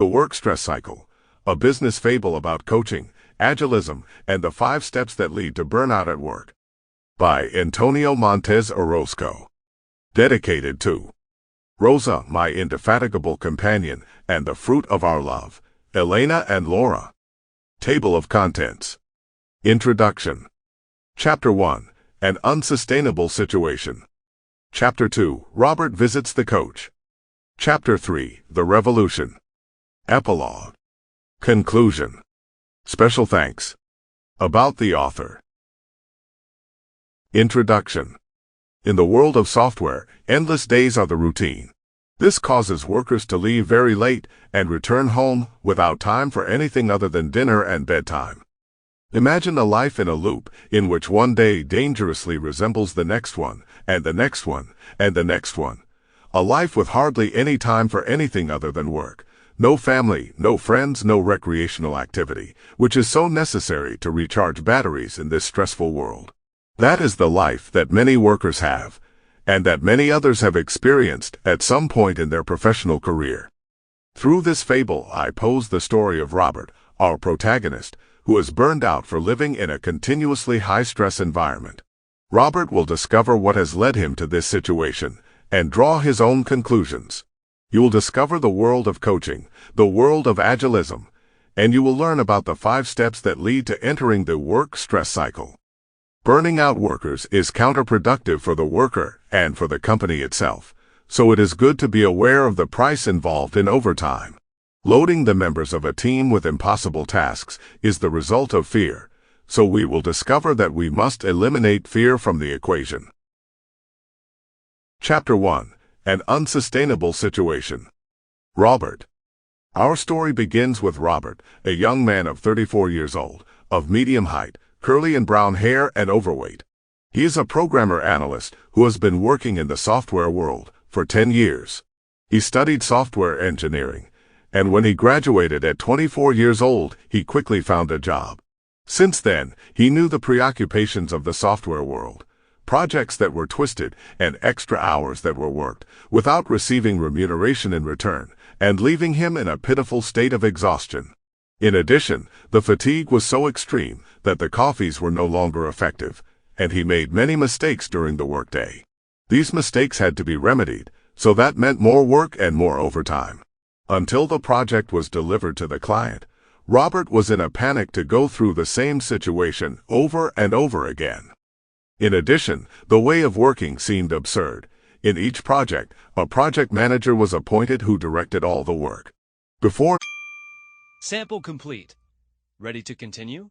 Work Stress Cycle, a business fable about coaching, agilism, and the 5 steps that lead to burnout at work. By Antonio Montes Orozco. Dedicated to Rosa, my indefatigable companion, and the fruit of our love, Elena and Laura. Table of Contents. Introduction. Chapter 1. An Unsustainable Situation. Chapter 2. Robert Visits the Coach. Chapter 3. The Revolution. Epilogue. Conclusion. Special thanks. About the author. Introduction. In the world of software, endless days are the routine. This causes workers to leave very late and return home without time for anything other than dinner and bedtime. Imagine a life in a loop in which one day dangerously resembles the next one, and the next one, and the next one. A life with hardly any time for anything other than work. No family, no friends, no recreational activity, which is so necessary to recharge batteries in this stressful world. That is the life that many workers have, and that many others have experienced at some point in their professional career. Through this fable, I pose the story of Robert, our protagonist, who is burned out for living in a continuously high-stress environment. Robert will discover what has led him to this situation and draw his own conclusions. You will discover the world of coaching, the world of agilism, and you will learn about the 5 steps that lead to entering the work stress cycle. Burning out workers is counterproductive for the worker and for the company itself, so it is good to be aware of the price involved in overtime. Loading the members of a team with impossible tasks is the result of fear, so we will discover that we must eliminate fear from the equation. Chapter 1. An Unsustainable Situation. Robert. Our story begins with Robert, a young man of 34 years old, of medium height, curly and brown hair, and overweight. He is a programmer analyst who has been working in the software world for 10 years. He studied software engineering, and when he graduated at 24 years old, he quickly found a job. Since then, he knew the preoccupations of the software world. Projects that were twisted, and extra hours that were worked, without receiving remuneration in return, and leaving him in a pitiful state of exhaustion. In addition, the fatigue was so extreme that the coffees were no longer effective, and he made many mistakes during the workday. These mistakes had to be remedied, so that meant more work and more overtime. Until the project was delivered to the client, Robert was in a panic to go through the same situation over and over again. In addition, the way of working seemed absurd. In each project, a project manager was appointed who directed all the work. Before Sample complete. Ready to continue?